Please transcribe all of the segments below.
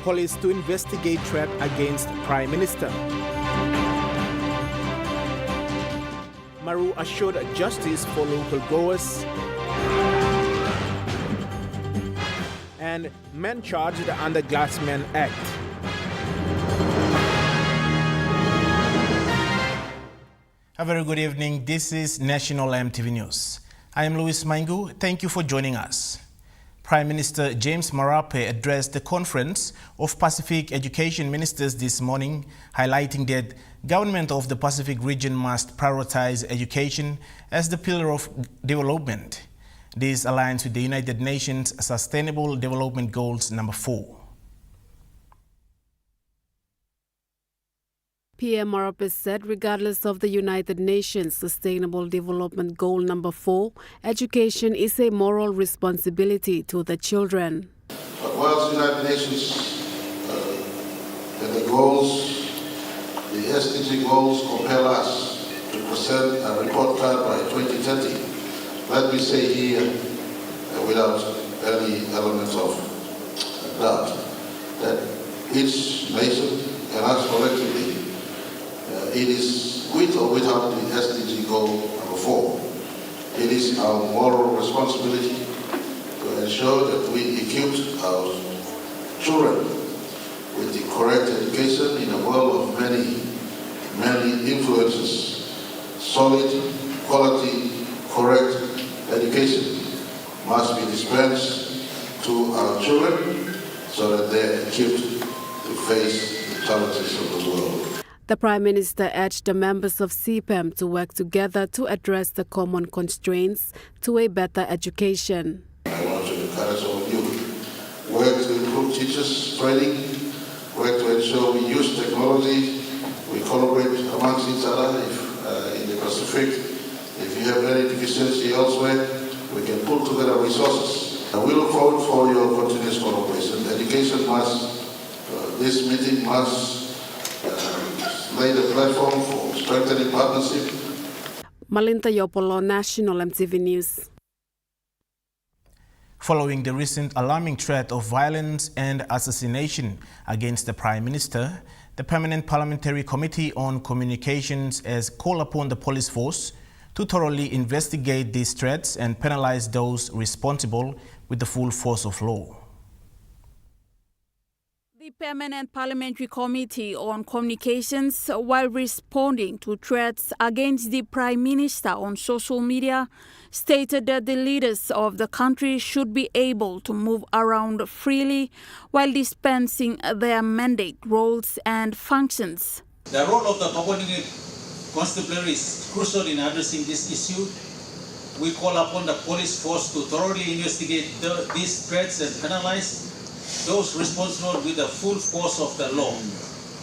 police to investigate threat against Prime Minister. Maru assured justice for local growers. And men charged under Glassman Act. A very good evening. This is National EMTV News. I am Louis Maingu. Thank you for joining us. Prime Minister James Marape addressed the Conference of Pacific Education Ministers this morning, highlighting that government of the Pacific region must prioritize education as the pillar of development. This aligns with the United Nations Sustainable Development Goals number 4. PM Marape said regardless of the United Nations Sustainable Development Goal number 4, education is a moral responsibility to the children. But whilst the United Nations and the goals, the SDG goals compel us to present a report card by 2030, let me say here, without any element of doubt, that each nation and us collectively, it is with or without the SDG goal number 4. It is our moral responsibility to ensure that we equip our children with the correct education in a world of many influences. Solid, quality, correct education must be dispensed to our children so that they are equipped to face the challenges of the world. The Prime Minister urged the members of CPEM to work together to address the common constraints to a better education. I want to encourage all of you, work to improve teachers' training, work to ensure we use technology, we collaborate amongst each other in the Pacific. If you have any deficiency elsewhere, we can pull together resources. We look forward for your continuous collaboration. Education must, this meeting must lay the platform for strengthening partnership. Malinta Yopolo, National EMTV News. Following the recent alarming threat of violence and assassination against the Prime Minister, the Permanent Parliamentary Committee on Communications has called upon the police force to thoroughly investigate these threats and penalize those responsible with the full force of law. The Permanent Parliamentary Committee on Communications, while responding to threats against the Prime Minister on social media, stated that the leaders of the country should be able to move around freely while dispensing their mandate, roles and functions. The role of the Papua New Guinea Constabulary is crucial in addressing this issue. We call upon the police force to thoroughly investigate these threats and penalize those responsible with the full force of the law.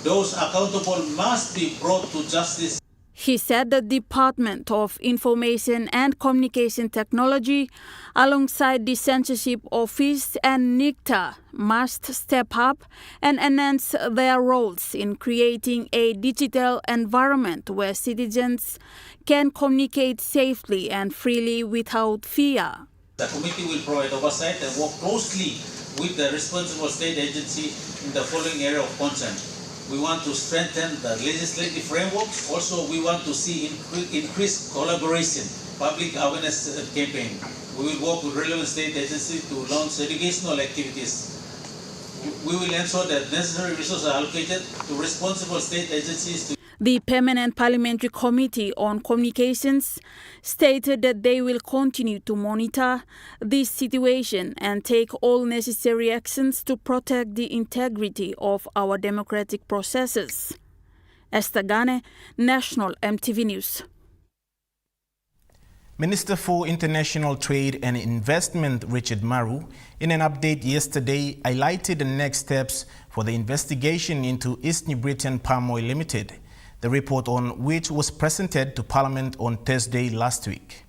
Those accountable must be brought to justice. He said the Department of Information and Communication Technology, alongside the Censorship Office and NICTA, must step up and enhance their roles in creating a digital environment where citizens can communicate safely and freely without fear. The committee will provide oversight and work closely with the responsible state agency in the following area of concern. We want to strengthen the legislative framework. Also, we want to see increased collaboration, public awareness campaign. We will work with relevant state agencies to launch educational activities. We will ensure that necessary resources are allocated to responsible state agencies. The Permanent Parliamentary Committee on Communications stated that they will continue to monitor this situation and take all necessary actions to protect the integrity of our democratic processes. Esther Gane, National EMTV News. Minister for International Trade and Investment Richard Maru, in an update yesterday, highlighted the next steps for the investigation into East New Britain Palm Oil Limited, the report on which was presented to Parliament on Thursday last week.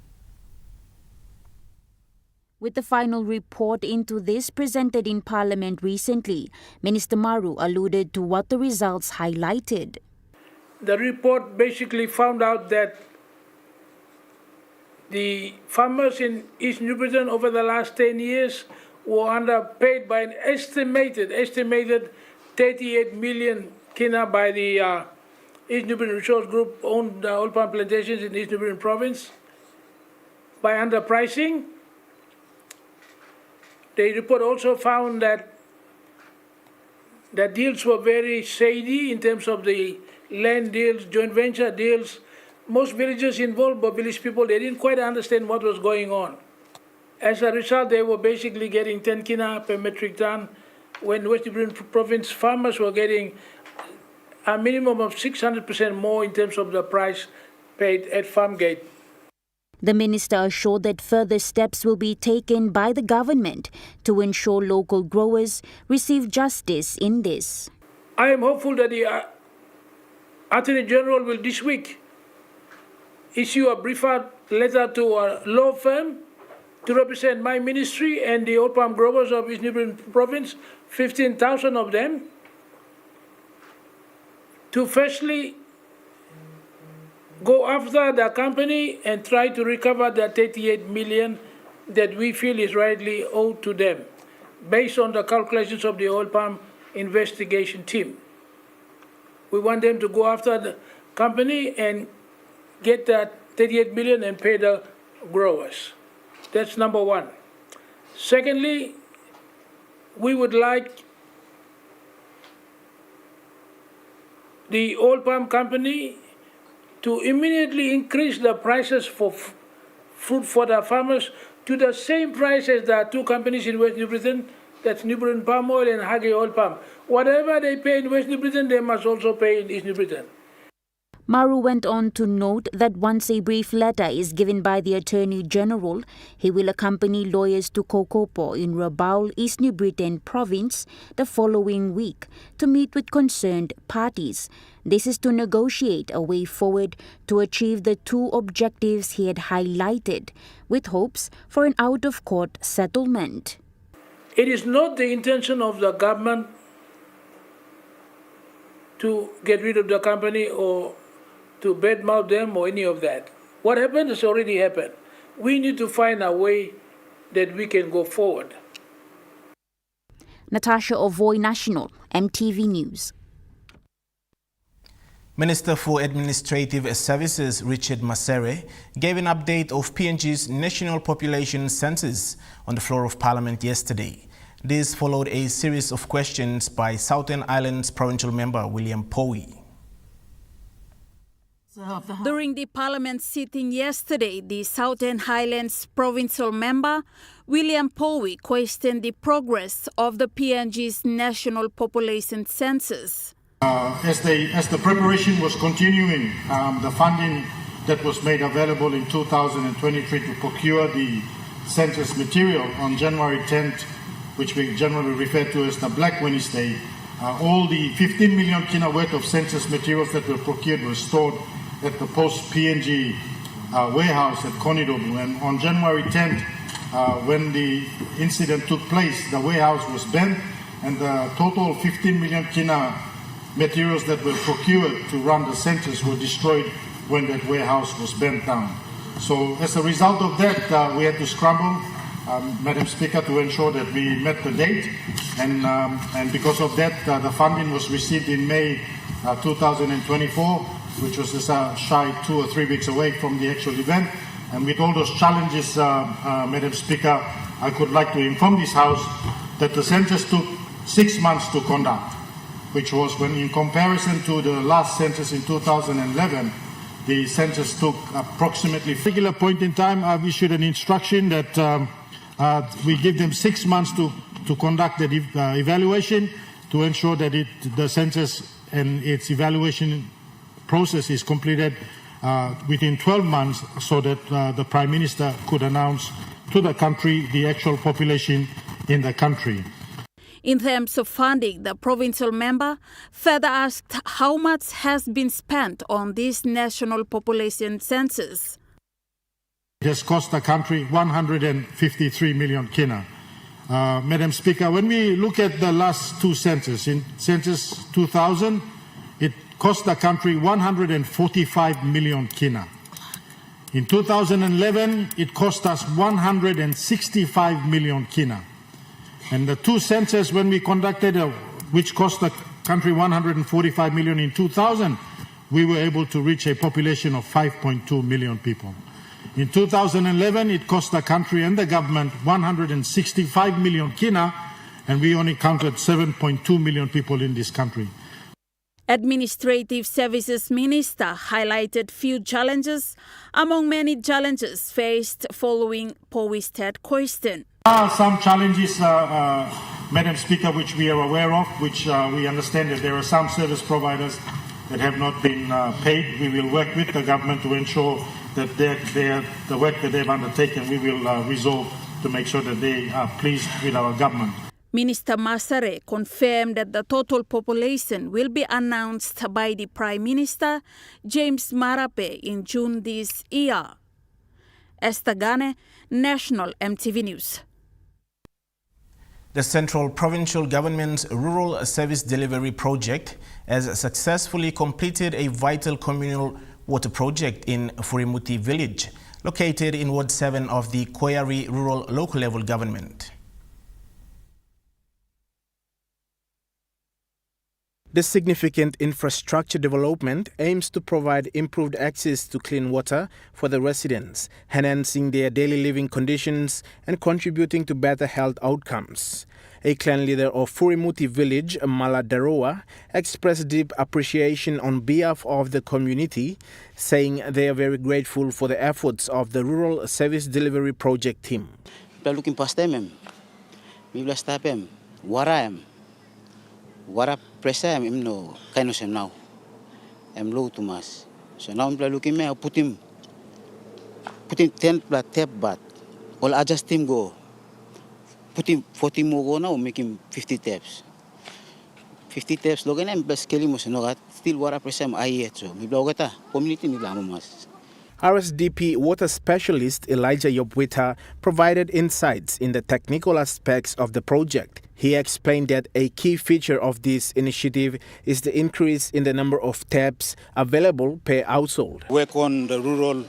With the final report into this presented in Parliament recently, Minister Maru alluded to what the results highlighted. The report basically found out that the farmers in East New Britain over the last 10 years were underpaid by an estimated 38 million kina by the East Nubian Resource Group owned oil palm plantations in East Nubian Province by underpricing. The report also found that the deals were very shady in terms of the land deals, joint venture deals. Most villagers involved, but village people, they didn't quite understand what was going on. As a result, they were basically getting 10 kina per metric ton, when West Nubian Province farmers were getting a minimum of 600% more in terms of the price paid at farm gate. The minister assured that further steps will be taken by the government to ensure local growers receive justice in this. I am hopeful that the Attorney General will this week issue a brief letter to a law firm to represent my ministry and the oil palm growers of East Nubian Province, 15,000 of them, to firstly go after the company and try to recover the 38 million that we feel is rightly owed to them, based on the calculations of the oil palm investigation team. We want them to go after the company and get that 38 million and pay the growers. That's number one. Secondly, we would like the oil palm company to immediately increase the prices for fruit for the farmers to the same price as the two companies in West New Britain, that's New Britain Palm Oil and Hage Oil Palm. Whatever they pay in West New Britain, they must also pay in East New Britain. Maru went on to note that once a brief letter is given by the Attorney General, he will accompany lawyers to Kokopo in Rabaul, East New Britain Province the following week to meet with concerned parties. This is to negotiate a way forward to achieve the two objectives he had highlighted, with hopes for an out-of-court settlement. It is not the intention of the government to get rid of the company or to badmouth them or any of that. What happened has already happened. We need to find a way that we can go forward. Natasha Ovoy, National, EMTV News. Minister for Administrative Services Richard Masere gave an update of PNG's national population census on the floor of Parliament yesterday. This followed a series of questions by Southern Islands Provincial Member William Powie. During the Parliament sitting yesterday, the Southern Highlands Provincial Member William Powie questioned the progress of the PNG's national population census. As the preparation was continuing, the funding that was made available in 2023 to procure the census material on January 10th, which we generally refer to as the Black Wednesday, all the 15 million kina worth of census materials that were procured were stored at the post-PNG warehouse at Konidobu. And on January 10th, when the incident took place, the warehouse was burned, and the total 15 million kina materials that were procured to run the census were destroyed when that warehouse was burnt down. So as a result of that, we had to scramble, Madam Speaker, to ensure that we met the date, and because of that, the funding was received in May 2024, which was just shy 2 or 3 weeks away from the actual event. And with all those challenges, Madam Speaker, I could like to inform this House that the census took 6 months to conduct, which was when, in comparison to the last census in 2011, the census took approximately. At a particular point in time, I've issued an instruction that we give them 6 months to conduct the evaluation to ensure that the census and its evaluation process is completed within 12 months, so that the Prime Minister could announce to the country the actual population in the country. In terms of funding, the provincial member further asked how much has been spent on this national population census. It has cost the country 153 million kina. Madam Speaker, when we look at the last two censuses, in Census 2000, it cost the country 145 million kina. In 2011, it cost us 165 million kina. And the two census when we conducted, which cost the country 145 million in 2000, we were able to reach a population of 5.2 million people. In 2011, it cost the country and the government 165 million kina, and we only counted 7.2 million people in this country. Administrative Services Minister highlighted few challenges among many challenges faced following posted question. There are some challenges, Madam Speaker, which we are aware of, which we understand that there are some service providers that have not been paid. We will work with the government to ensure that the work that they've undertaken, we will resolve to make sure that they are pleased with our government. Minister Masare confirmed that the total population will be announced by the Prime Minister James Marape in June this year. Esther Gane, National EMTV News. The Central Provincial Government's Rural Service Delivery Project has successfully completed a vital communal water project in Furimuti village, located in Ward 7 of the Koyari Rural Local Level Government. The significant infrastructure development aims to provide improved access to clean water for the residents, enhancing their daily living conditions and contributing to better health outcomes. A clan leader of Furimuti village, Mala Daroa, expressed deep appreciation on behalf of the community, saying they are very grateful for the efforts of the Rural Service Delivery Project team. Wara presa em no kaino sem now em low to mas so now I'm looking me putting 10 plat tap bat all adjust him go putting 40 more go now making 50 taps logan em best keli mo no gat still wara presa em ai so mi blogata community ni lamo mas. RSDP water specialist Elijah Yobwita provided insights in the technical aspects of the project. He explained that a key feature of this initiative is the increase in the number of taps available per household. Work on the rural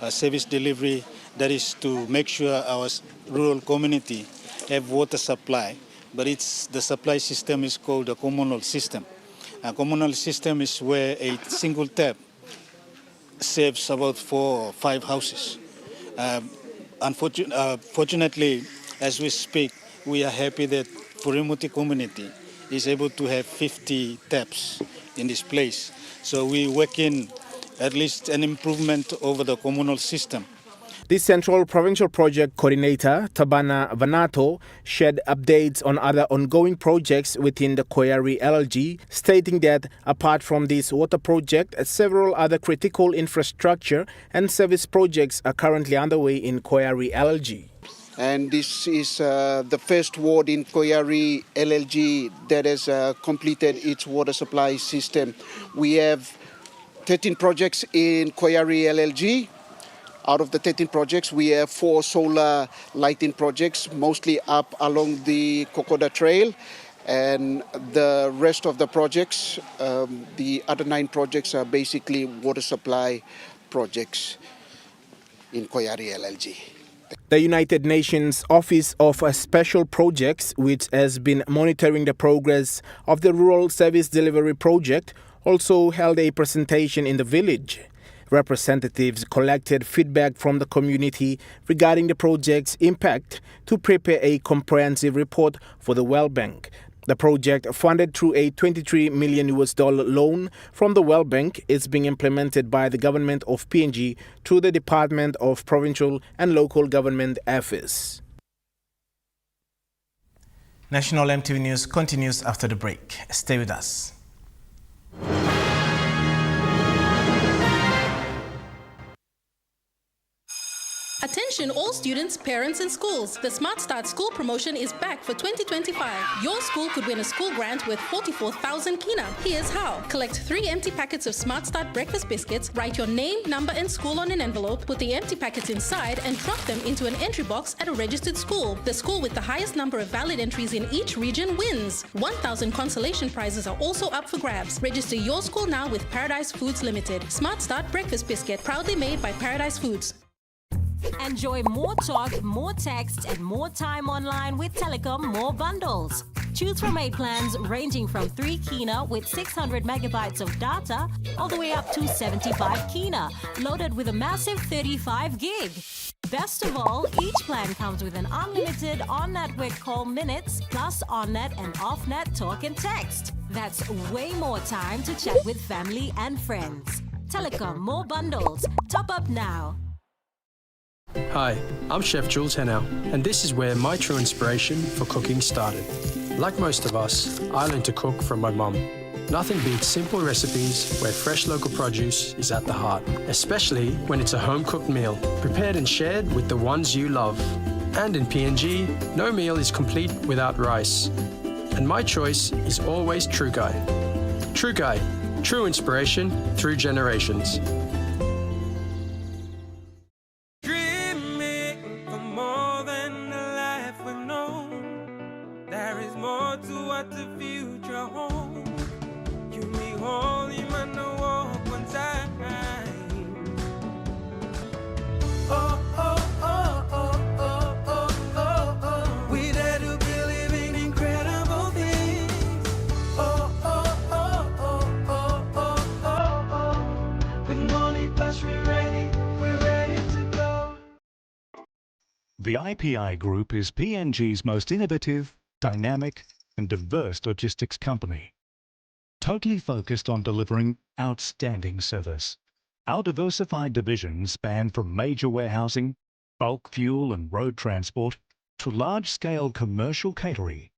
service delivery, that is to make sure our rural community have water supply, but the supply system is called a communal system. A communal system is where a single tap saves about 4 or 5 houses. Fortunately, as we speak, we are happy that Furimuti community is able to have 50 taps in this place. So we work in at least an improvement over the communal system. The Central Provincial Project Coordinator, Tabana Vanato, shared updates on other ongoing projects within the Koyari LLG, stating that apart from this water project, several other critical infrastructure and service projects are currently underway in Koyari LLG. And this is the first ward in Koyari LLG that has completed its water supply system. We have 13 projects in Koyari LLG. Out of the 13 projects, we have 4 solar lighting projects, mostly up along the Kokoda Trail. And the rest of the projects, the other 9 projects are basically water supply projects in Koyari LLG. The United Nations Office of Special Projects, which has been monitoring the progress of the Rural Service Delivery Project, also held a presentation in the village. Representatives collected feedback from the community regarding the project's impact to prepare a comprehensive report for the World Bank. The project, funded through a $23 million loan from the World Bank, is being implemented by the government of PNG through the Department of Provincial and Local Government Affairs. National EMTV News continues after the break. Stay with us. Attention all students, parents and schools. The Smart Start School promotion is back for 2025. Your school could win a school grant worth 44,000 kina. Here's how. Collect 3 empty packets of Smart Start breakfast biscuits, write your name, number and school on an envelope, put the empty packets inside and drop them into an entry box at a registered school. The school with the highest number of valid entries in each region wins. 1,000 consolation prizes are also up for grabs. Register your school now with Paradise Foods Limited. Smart Start breakfast biscuit, proudly made by Paradise Foods. Enjoy more talk, more text, and more time online with Telecom More Bundles. Choose from 8 plans ranging from 3 kina with 600 megabytes of data all the way up to 75 kina, loaded with a massive 35 gig. Best of all, each plan comes with an unlimited on-network call minutes plus on-net and off-net talk and text. That's way more time to chat with family and friends. Telecom More Bundles. Top up now. Hi, I'm Chef Jules Henao, and this is where my true inspiration for cooking started. Like most of us, I learned to cook from my mum. Nothing beats simple recipes where fresh local produce is at the heart, especially when it's a home-cooked meal, prepared and shared with the ones you love. And in PNG, no meal is complete without rice. And my choice is always True Guy. True Guy, true inspiration through generations. Dreaming for more than the life we've known. There is more to what the future holds. You me holy man, no walk one time. Oh, oh, oh, oh, oh, oh, oh, oh. We dare to believe in incredible things. Oh, oh, oh, oh, oh, oh, oh, oh. With money plus we're ready to go. The IPI Group is PNG's most innovative, dynamic, and diverse logistics company, totally focused on delivering outstanding service. Our diversified divisions span from major warehousing, bulk fuel and road transport, to large-scale commercial catering.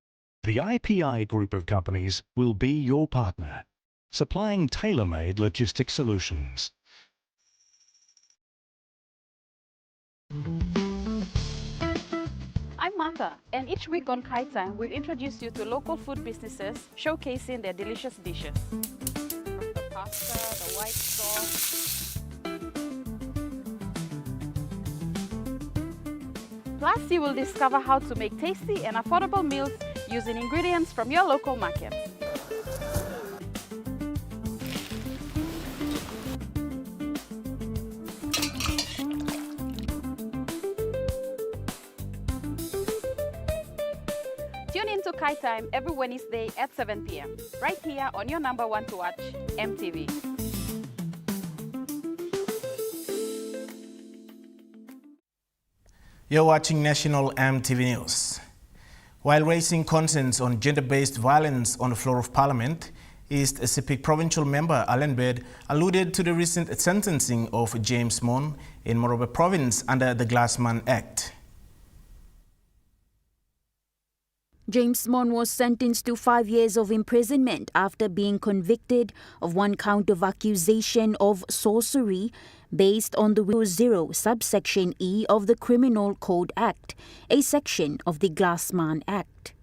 The IPI Group of companies will be your partner, supplying tailor-made logistics solutions. I'm Martha, and each week on Kai Time, we'll introduce you to local food businesses showcasing their delicious dishes. From the pasta, the white sauce. Plus, you will discover how to make tasty and affordable meals using ingredients from your local market. Tune in to Kai Time every Wednesday at 7 p.m. right here on your number one to watch, EMTV. You're watching National EMTV News. While raising concerns on gender-based violence on the floor of Parliament, East Sepik Provincial Member Alan Bird alluded to the recent sentencing of James Mon in Morobe Province under the Glassman Act. James Mon was sentenced to 5 years of imprisonment after being convicted of 1 count of accusation of sorcery based on the Rule 0 subsection E of the Criminal Code Act, a section of the Glassman Act.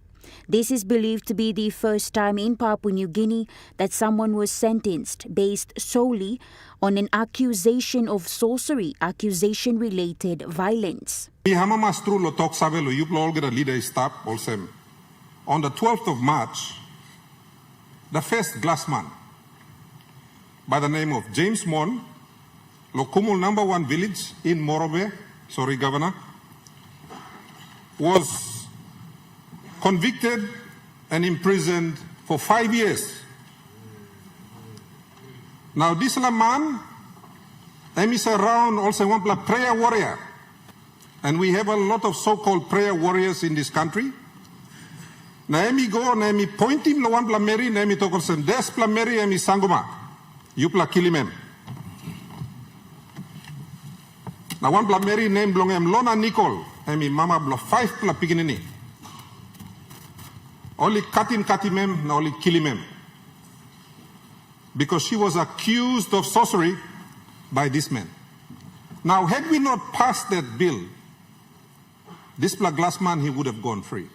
This is believed to be the first time in Papua New Guinea that someone was sentenced based solely on an accusation of sorcery, accusation-related violence. On the 12th of March, the first Glassman, by the name of James Mon, Lokumul number 1 village in Morobe, Governor, was convicted and imprisoned for 5 years. Now this man, is around also one prayer warrior, and we have a lot of so-called prayer warriors in this country. Naemi go, naemi point him lo one pla Mary, naemi tokolsen des pla Mary, naemi sangoma. You pla kilimem. Na one pla Mary name blongem Lona Nicole, naemi mama blo 5 pla piginini. Only katimem, na only kilimem. Because she was accused of sorcery by this man. Now, had we not passed that bill, this pla Glassman, he would have gone free.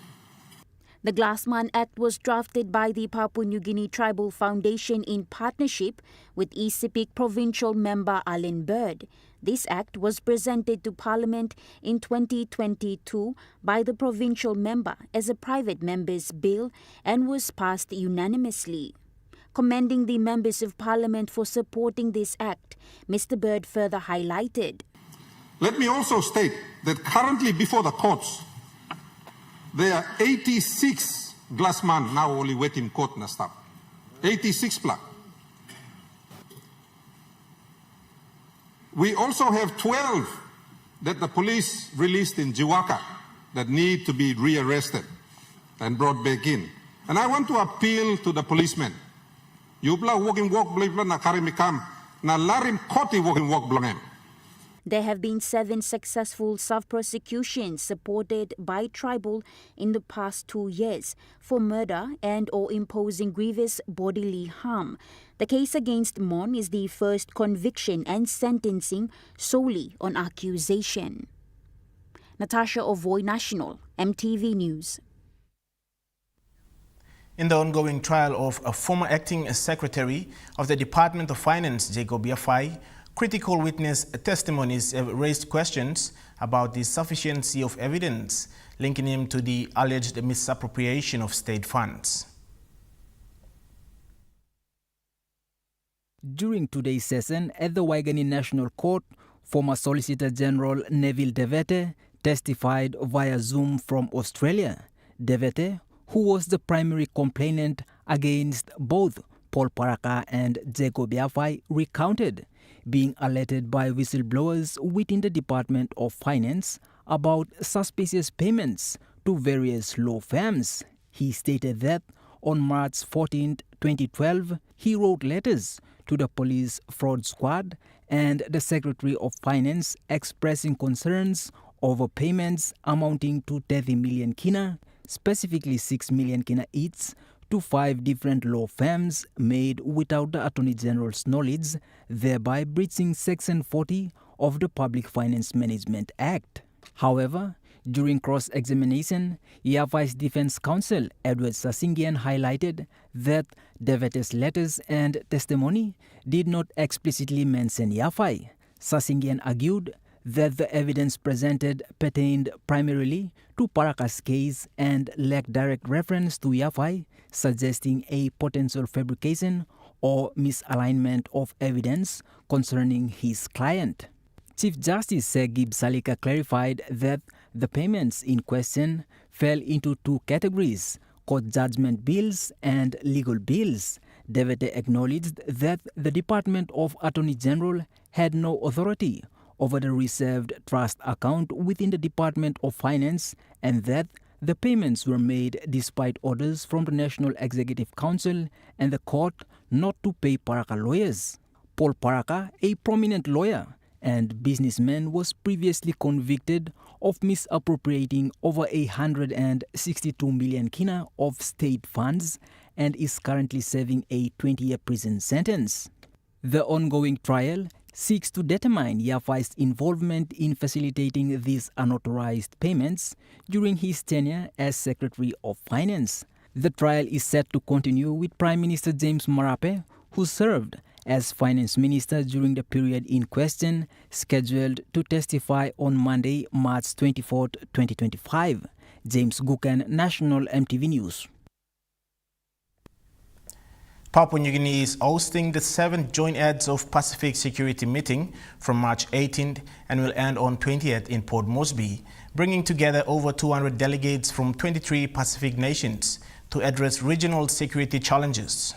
The Glassman Act was drafted by the Papua New Guinea Tribal Foundation in partnership with East Sepik Provincial Member Alan Bird. This act was presented to Parliament in 2022 by the provincial member as a private member's bill and was passed unanimously. Commending the members of Parliament for supporting this act, Mr. Bird further highlighted. Let me also state that currently before the courts, there are 86 glassman now only waiting court na staff. 86 plus. We also have 12 that the police released in Jiwaka that need to be rearrested and brought back in. And I want to appeal to the policemen. You bla walking walk bla na karimikam na larim koti walking walk blangem. There have been 7 successful self-prosecutions supported by tribal in the past 2 years for murder and or imposing grievous bodily harm. The case against Mon is the first conviction and sentencing solely on accusation. Natasha Ovoy, National, MTV News. In the ongoing trial of a former acting secretary of the Department of Finance, Jacob Yafai, critical witness testimonies have raised questions about the sufficiency of evidence linking him to the alleged misappropriation of state funds. During today's session at the Waigani National Court, former Solicitor General Neville Devete testified via Zoom from Australia. Devete, who was the primary complainant against both Paul Paraka and Jacob Yafai, recounted being alerted by whistleblowers within the Department of Finance about suspicious payments to various law firms. He stated that on March 14, 2012, he wrote letters to the Police Fraud Squad and the Secretary of Finance expressing concerns over payments amounting to 30 million kina, specifically 6 million kina each, to 5 different law firms made without the Attorney General's knowledge, thereby breaching Section 40 of the Public Finance Management Act. However, during cross-examination, Yafai's defense counsel Edward Sasingian highlighted that Devete's letters and testimony did not explicitly mention Yafai. Sasingian argued that the evidence presented pertained primarily to Paraka's case and lacked direct reference to Yafai, suggesting a potential fabrication or misalignment of evidence concerning his client. Chief Justice Segib Salika clarified that the payments in question fell into 2 categories: court judgment bills and legal bills. Devete acknowledged that the Department of Attorney General had no authority over the reserved trust account within the Department of Finance and that the payments were made despite orders from the National Executive Council and the court not to pay Paraka lawyers. Paul Paraka, a prominent lawyer and businessman, was previously convicted of misappropriating over 162 million kina of state funds and is currently serving a 20-year prison sentence. The ongoing trial seeks to determine Yafai's involvement in facilitating these unauthorized payments during his tenure as Secretary of Finance. The trial is set to continue with Prime Minister James Marape, who served as Finance Minister during the period in question, scheduled to testify on Monday, March 24, 2025. James Gukan, National MTV News. Papua New Guinea is hosting the 7th Joint Heads of Pacific Security meeting from March 18th and will end on 20th in Port Moresby, bringing together over 200 delegates from 23 Pacific nations to address regional security challenges.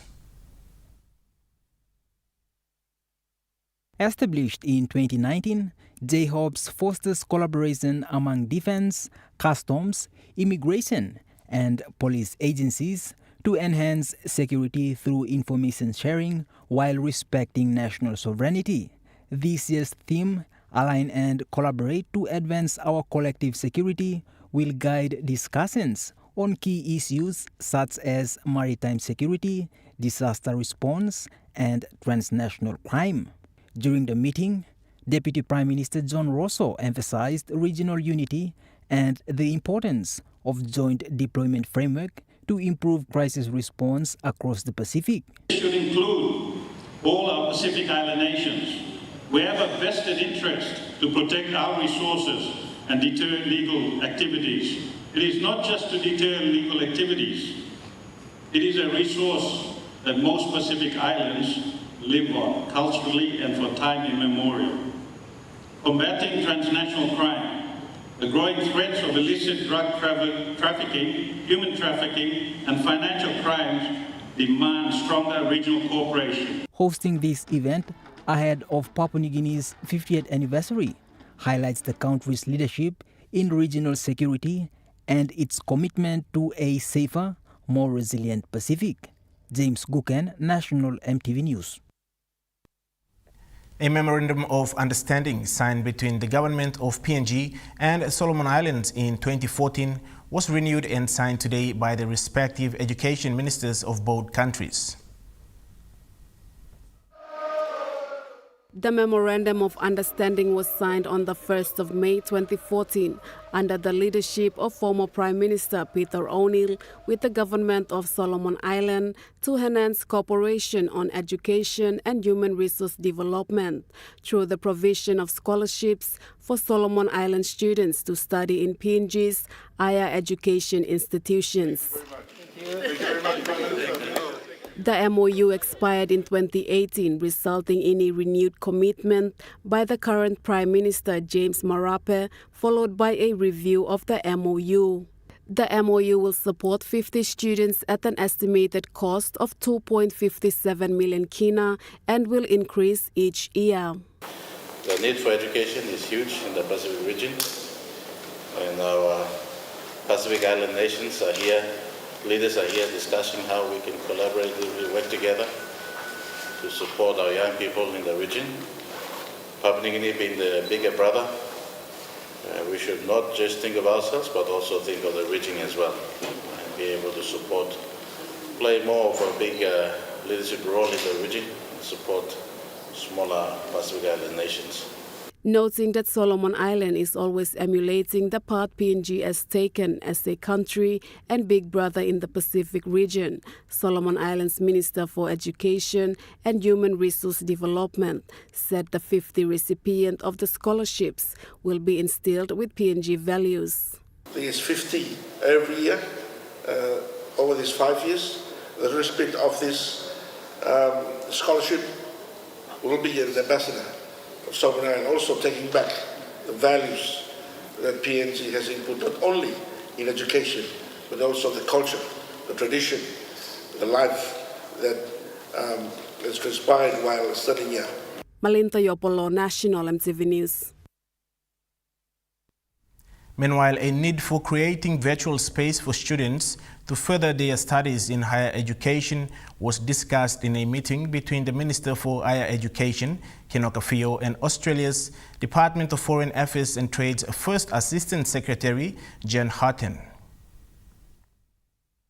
Established in 2019, JHOPS fosters collaboration among defense, customs, immigration, and police agencies to enhance security through information sharing while respecting national sovereignty. This year's theme, Align and Collaborate to Advance Our Collective Security, will guide discussions on key issues such as maritime security, disaster response, and transnational crime. During the meeting, Deputy Prime Minister John Rosso emphasized regional unity and the importance of joint deployment framework to improve crisis response across the Pacific. It should include all our Pacific Island nations. We have a vested interest to protect our resources and deter illegal activities. It is not just to deter illegal activities. It is a resource that most Pacific Islands live on, culturally and for time immemorial. combating transnational crime, the growing threats of illicit drug trafficking, human trafficking, and financial crimes demand stronger regional cooperation. Hosting this event ahead of Papua New Guinea's 50th anniversary highlights the country's leadership in regional security and its commitment to a safer, more resilient Pacific. James Guken, National EMTV News. A memorandum of understanding signed between the government of PNG and Solomon Islands in 2014 was renewed and signed today by the respective education ministers of both countries. The Memorandum of Understanding was signed on the 1st of May 2014 under the leadership of former Prime Minister Peter O'Neill with the government of Solomon Island to enhance cooperation on education and human resource development through the provision of scholarships for Solomon Island students to study in PNG's higher education institutions. The MOU expired in 2018, resulting in a renewed commitment by the current Prime Minister James Marape, followed by a review of the MOU. The MOU will support 50 students at an estimated cost of 2.57 million kina and will increase each year. The need for education is huge in the Pacific region, and our Pacific Island nations are here. Leaders are here discussing how we can collaboratively work together to support our young people in the region. Papua New Guinea being the bigger brother, we should not just think of ourselves, but also think of the region as well, and be able to support, play more of a big leadership role in the region, and support smaller Pacific Island nations. Noting that Solomon Island is always emulating the part PNG has taken as a country and big brother in the Pacific region, Solomon Islands Minister for Education and Human Resource Development said the 50 recipient of the scholarships will be instilled with PNG values. I think it's 50 every year over these 5 years. The recipient of this scholarship will be an ambassador of Solomon Island, also taking back the values that PNG has input not only in education, but also the culture, the tradition, the life that has transpired while studying here. Malinta Yopolo, National EMTV News. Meanwhile, a need for creating virtual space for students to further their studies in higher education was discussed in a meeting between the Minister for Higher Education, Kenoka Fio, and Australia's Department of Foreign Affairs and Trade's First Assistant Secretary, Jen Harten.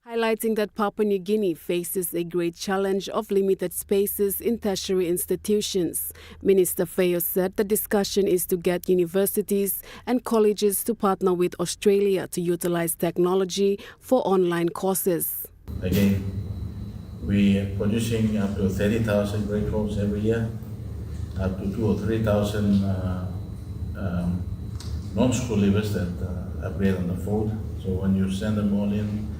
Highlighting that Papua New Guinea faces a great challenge of limited spaces in tertiary institutions. Minister Feo said the discussion is to get universities and colleges to partner with Australia to utilize technology for online courses. Again, we are producing up to 30,000 grade 12s every year, up to 2,000 or 3,000 non-school leavers that upgrade on the fold. So when you send them all in,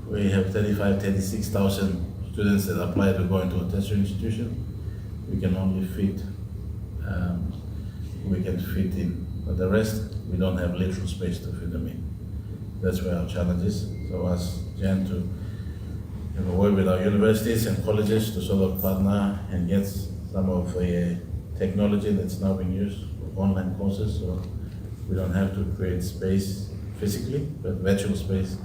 we have 36,000 students that apply to go into a tertiary institution. We can only fit, in, but the rest, we don't have literal space to fit them in. That's where our challenge is. So as Jen to work with our universities and colleges to sort of partner and get some of the technology that's now being used for online courses, so we don't have to create space physically, but virtual space.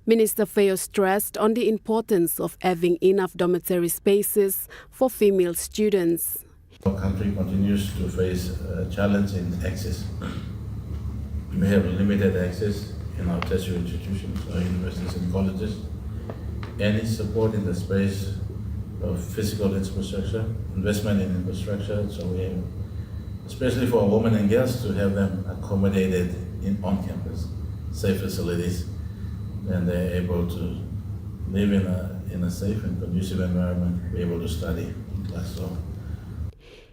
Minister Feo stressed on the importance of having enough dormitory spaces for female students. Our country continues to face a challenge in access. We have limited access in our tertiary institutions, our universities and colleges. Any support in the space of physical infrastructure, investment in infrastructure, so we have, especially for women and girls, to have them accommodated on campus, safe facilities, and they're able to live in a safe and conducive environment, be able to study in class. So.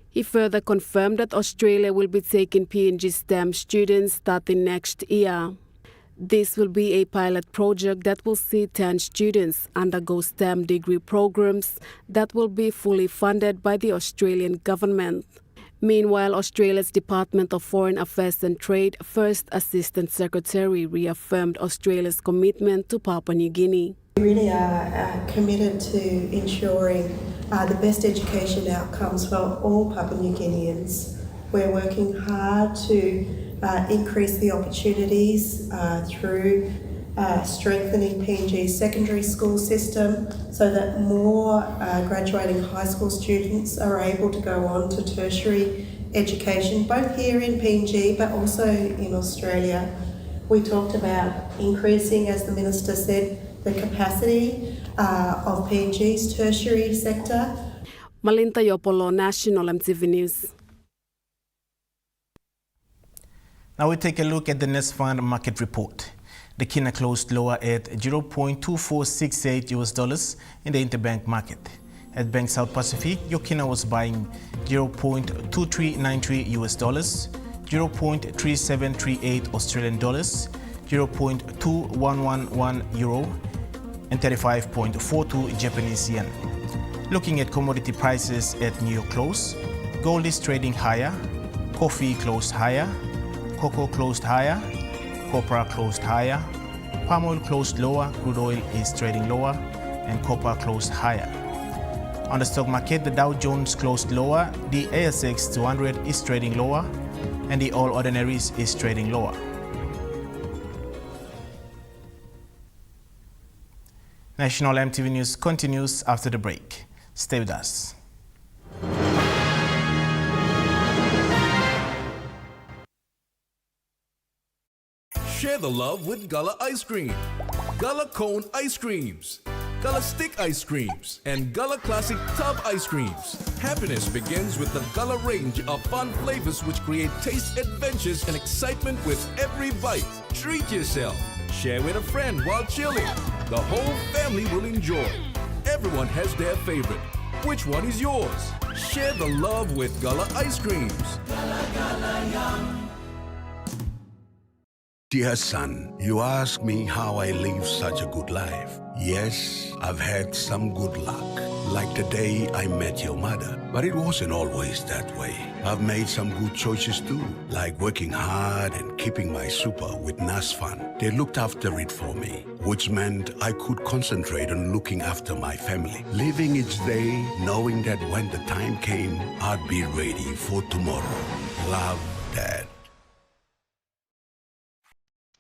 He further confirmed that Australia will be taking PNG STEM students starting next year. This will be a pilot project that will see 10 students undergo STEM degree programs that will be fully funded by the Australian government. Meanwhile, Australia's Department of Foreign Affairs and Trade First Assistant Secretary reaffirmed Australia's commitment to Papua New Guinea. We really are committed to ensuring the best education outcomes for all Papua New Guineans. We're working hard to increase the opportunities through strengthening PNG's secondary school system so that more graduating high school students are able to go on to tertiary education, both here in PNG but also in Australia. We talked about increasing, as the Minister said, the capacity of PNG's tertiary sector. Malinta Yopolo, National EMTV News. Now we take a look at the Nest Fund market report. The Kina closed lower at $0.2468 US in the interbank market. At Bank South Pacific, your Kina was buying $0.2393 US, $0.3738 Australian dollars, 0.2111 euro, and 35.42 Japanese yen. Looking at commodity prices at New York close, gold is trading higher, coffee closed higher, cocoa closed higher, copper closed higher, palm oil closed lower, crude oil is trading lower, and copper closed higher. On the stock market, the Dow Jones closed lower, the ASX 200 is trading lower, and the All Ordinaries is trading lower. National EMTV News continues after the break. Stay with us. Share the love with Gullah Ice Cream, Gullah Cone Ice Creams, Gullah Stick Ice Creams, and Gullah Classic Tub Ice Creams. Happiness begins with the Gullah range of fun flavors which create taste adventures and excitement with every bite. Treat yourself. Share with a friend while chilling. The whole family will enjoy. Everyone has their favorite. Which one is yours? Share the love with Gullah Ice Creams. Gullah, Gullah, yum. Dear son, you ask me how I live such a good life. Yes, I've had some good luck, like the day I met your mother. But it wasn't always that way. I've made some good choices too, like working hard and keeping my super with NASFAN. They looked after it for me, which meant I could concentrate on looking after my family. Living each day, knowing that when the time came, I'd be ready for tomorrow. Love, Dad.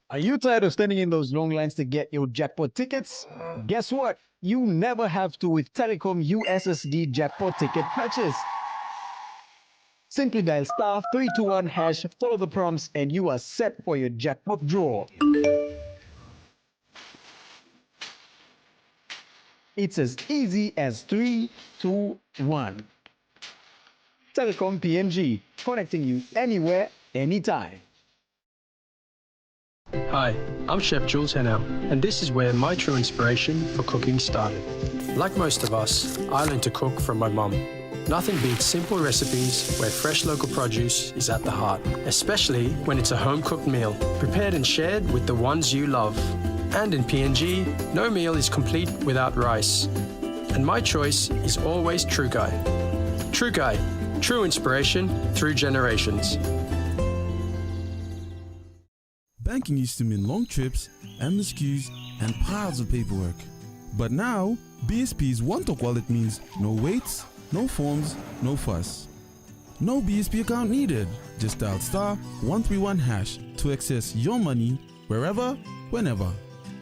Are you tired of standing in those long lines to get your jackpot tickets? Guess what? You never have to with Telecom USSD jackpot ticket purchase. Simply dial *321#, follow the prompts, and you are set for your jackpot draw. It's as easy as 3, 2, 1. Telecom PNG, connecting you anywhere, anytime. Hi, I'm Chef Jules Henao, and this is where my true inspiration for cooking started. Like most of us, I learned to cook from my mum. Nothing beats simple recipes where fresh local produce is at the heart, especially when it's a home-cooked meal, prepared and shared with the ones you love. And in PNG, no meal is complete without rice. And my choice is always True Guy. True Guy, true inspiration through generations. Banking used to mean long trips, endless queues, and piles of paperwork. But now, BSP's One Talk Wallet means no waits, no forms, no fuss. No BSP account needed. Just dial *131# to access your money wherever, whenever.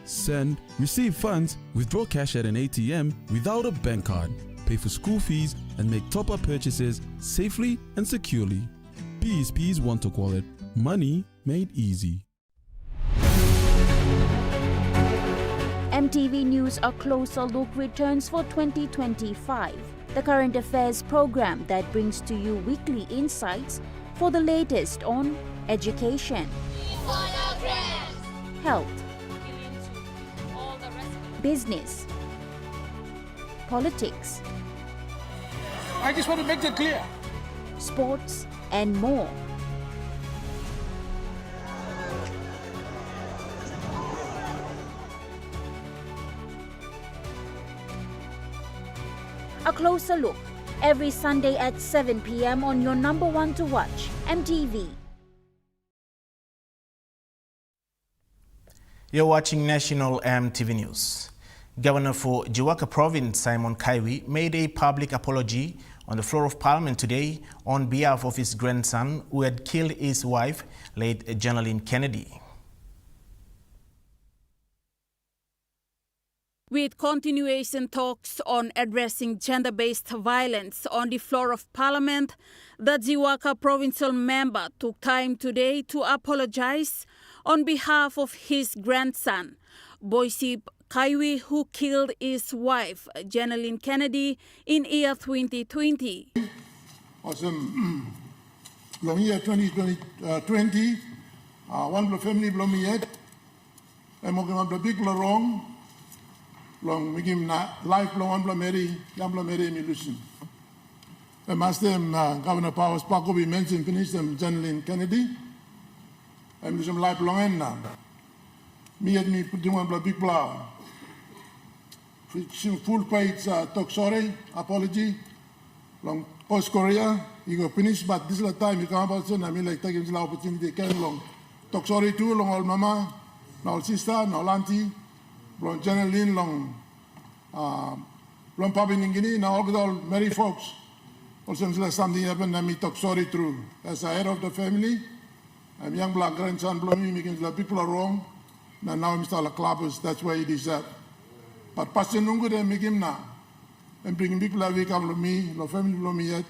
Send, receive funds, withdraw cash at an ATM without a bank card, pay for school fees, and make top-up purchases safely and securely. BSP's One Talk Wallet. Money made easy. EMTV News A Closer Look returns for 2025, the current affairs program that brings to you weekly insights for the latest on education, health, business, politics, I just want to make that clear, sports, and more. A closer look every Sunday at 7 p.m. on your number one to watch, MTV. You're watching National MTV News. Governor for Jiwaka Province, Simon Kaiwi, made a public apology on the floor of Parliament today on behalf of his grandson who had killed his wife, late Jenaline Kennedy. With continuation talks on addressing gender-based violence on the floor of Parliament, the Jiwaka provincial member took time today to apologize on behalf of his grandson, Boisip Kaiwi, who killed his wife, Jenaline Kennedy, in year 2020. Awesome. Long year 2020, one family blow me yet. I'm going to big wrong. Long we give life long one Mary, Yambla Mary Milusion. The master Governor Powers Paco be mentioned finished them Jenaline Kennedy. I'm some life long end now. Me and me put one big plow. Full page talk sorry, apology. Long post Korea, you go finish, but this is the time you come about soon. I mean like taking the opportunity came long. Talk sorry too, long old mama, no sister, no auntie. Long Jenaline, long Papua New Guinea, now all married folks. Also, something happened, and me talk sorry through. As the head of the family, I'm young black grandson, blow me, making the people are wrong. Now I'm still a clubbers, that's why it is that. But Pastor Nungu, they make him now. And bringing people away come to me, no family blow me yet.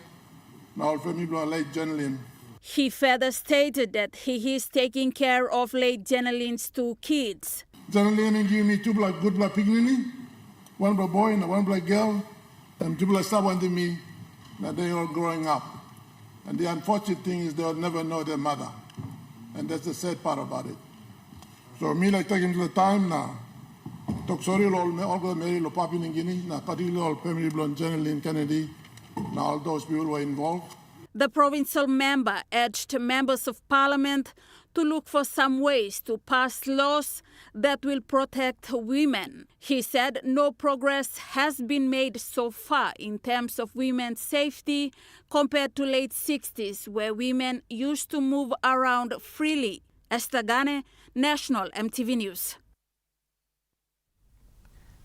Now all family blow late Jenaline. He further stated that he is taking care of late Jenaline's two kids. Jenaline gave me two black, good black piggy, one black boy and one black girl, and two black star wanted me. Now they are growing up. And the unfortunate thing is they'll never know their mother. And that's the sad part about it. So me like taking the time now. Talk sorry all go marry Papua New Guinea, now particularly all family blonde Jenaline Kennedy. Now all those people were involved. The provincial member urged members of Parliament to look for some ways to pass laws that will protect women. He said no progress has been made so far in terms of women's safety compared to late 60s, where women used to move around freely. Esther Gane, National MTV News.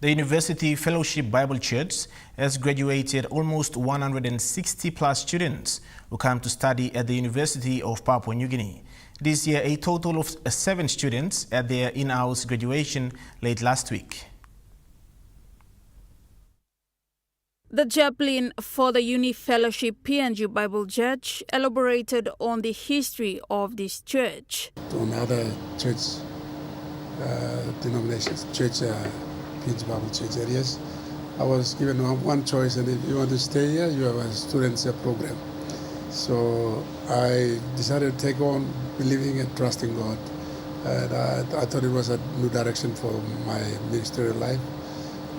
The University Fellowship Bible Church has graduated almost 160 plus students who come to study at the University of Papua New Guinea. This year, a total of 7 students at their in-house graduation late last week. The chaplain for the Uni Fellowship PNG Bible Church elaborated on the history of this church. On other church denominations, church PNG Bible Church areas, I was given one choice, and if you want to stay here, you have a students program. So I decided to take on believing and trusting God. And I thought it was a new direction for my ministerial life.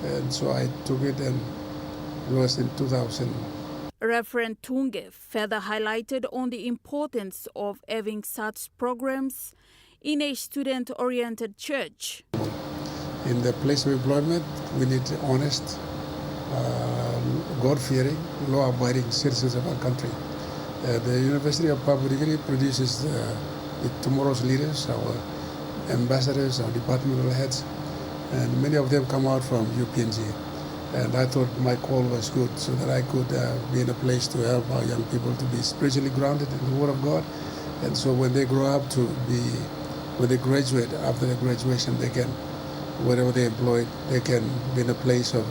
And so I took it, and it was in 2000. Reverend Tunge further highlighted on the importance of having such programs in a student-oriented church. In the place of employment, we need honest, God-fearing, law-abiding citizens of our country. The University of Papua New Guinea produces tomorrow's leaders, our ambassadors, our departmental heads, and many of them come out from UPNG. And I thought my call was good, so that I could be in a place to help our young people to be spiritually grounded in the Word of God. And so when they grow up when they graduate, after their graduation, they can, wherever they're employed, they can be in a place of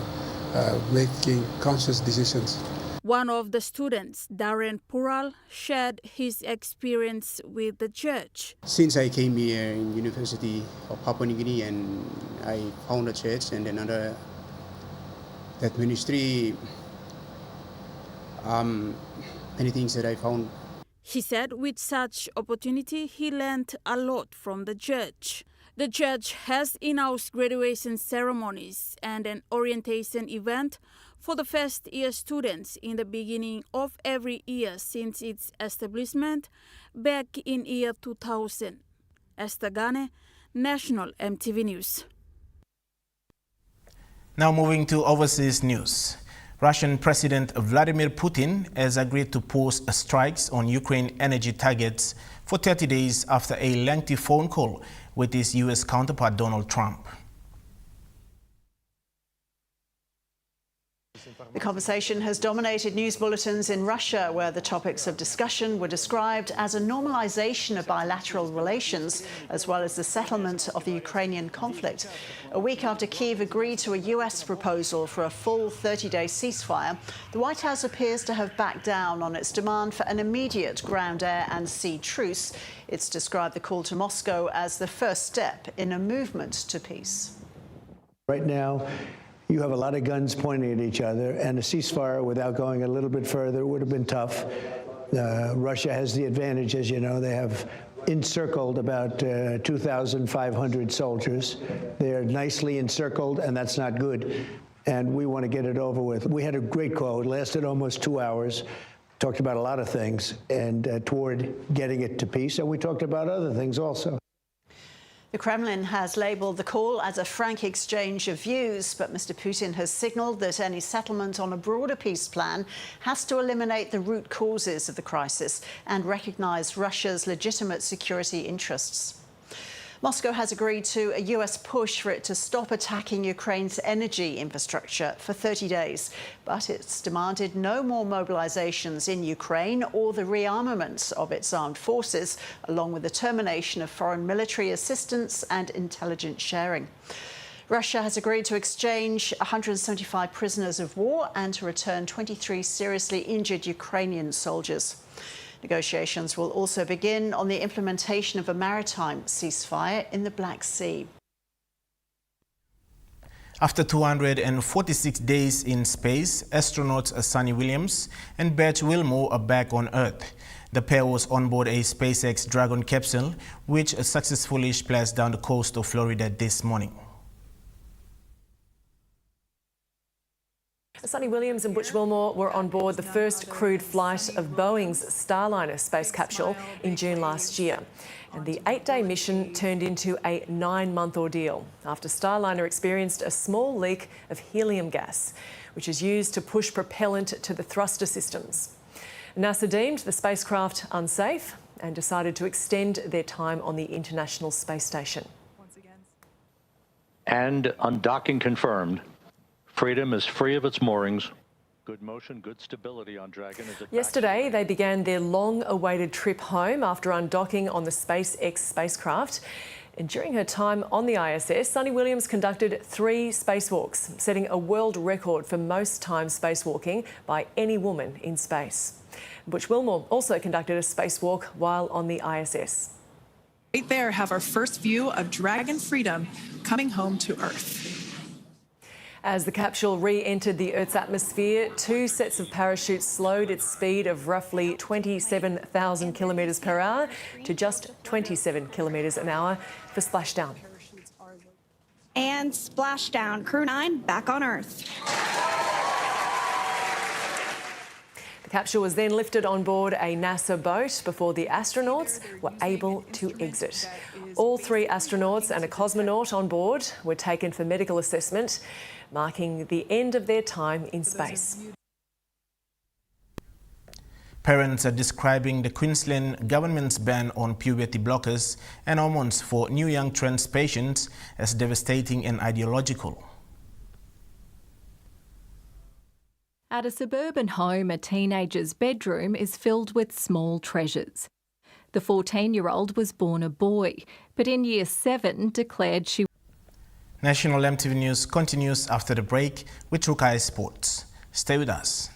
making conscious decisions. One of the students, Darren Pural, shared his experience with the church. Since I came here in University of Papua New Guinea, and I found a church, and then under that ministry, many things that I found. He said with such opportunity, he learned a lot from the church. The church has in-house graduation ceremonies and an orientation event for the first-year students in the beginning of every year since its establishment back in year 2000. Esther Gane, National MTV News. Now moving to overseas news. Russian President Vladimir Putin has agreed to pause strikes on Ukraine energy targets for 30 days after a lengthy phone call with his U.S. counterpart Donald Trump. The conversation has dominated news bulletins in Russia, where the topics of discussion were described as a normalization of bilateral relations, as well as the settlement of the Ukrainian conflict. A week after Kyiv agreed to a US proposal for a full 30-day ceasefire, the White House appears to have backed down on its demand for an immediate ground, air and sea truce. It's described the call to Moscow as the first step in a movement to peace. Right now, you have a lot of guns pointing at each other, and a ceasefire without going a little bit further would have been tough. Russia has the advantage, as you know. They have encircled about 2,500 soldiers. They're nicely encircled, and that's not good. And we want to get it over with. We had a great call. It lasted almost 2 hours. Talked about a lot of things, and toward getting it to peace. And we talked about other things also. The Kremlin has labelled the call as a frank exchange of views, but Mr. Putin has signalled that any settlement on a broader peace plan has to eliminate the root causes of the crisis and recognise Russia's legitimate security interests. Moscow has agreed to a US push for it to stop attacking Ukraine's energy infrastructure for 30 days, but it's demanded no more mobilisations in Ukraine or the rearmament of its armed forces, along with the termination of foreign military assistance and intelligence sharing. Russia has agreed to exchange 175 prisoners of war and to return 23 seriously injured Ukrainian soldiers. Negotiations will also begin on the implementation of a maritime ceasefire in the Black Sea. After 246 days in space, astronauts Sunny Williams and Bert Wilmore are back on Earth. The pair was on board a SpaceX Dragon capsule, which successfully splashed down the coast of Florida this morning. Sunny Williams and Butch Wilmore were on board the first crewed flight of Boeing's Starliner space capsule in June last year. And the 8-day mission turned into a 9-month ordeal after Starliner experienced a small leak of helium gas, which is used to push propellant to the thruster systems. NASA deemed the spacecraft unsafe and decided to extend their time on the International Space Station. And undocking confirmed. Freedom is free of its moorings. Good motion, good stability on Dragon. Yesterday, they began their long-awaited trip home after undocking on the SpaceX spacecraft. And during her time on the ISS, Sunny Williams conducted 3 spacewalks, setting a world record for most time spacewalking by any woman in space. Butch Wilmore also conducted a spacewalk while on the ISS. Right there, have our first view of Dragon Freedom coming home to Earth. As the capsule re-entered the Earth's atmosphere, 2 sets of parachutes slowed its speed of roughly 27,000 kilometres per hour to just 27 kilometres an hour for splashdown. And splashdown. Crew 9 back on Earth. The capsule was then lifted on board a NASA boat before the astronauts were able to exit. All 3 astronauts and a cosmonaut on board were taken for medical assessment, marking the end of their time in space. Parents are describing the Queensland government's ban on puberty blockers and hormones for new young trans patients as devastating and ideological. At a suburban home, a teenager's bedroom is filled with small treasures. The 14-year-old was born a boy, but in Year 7 declared she... National EMTV News continues after the break with Rukai Sports. Stay with us.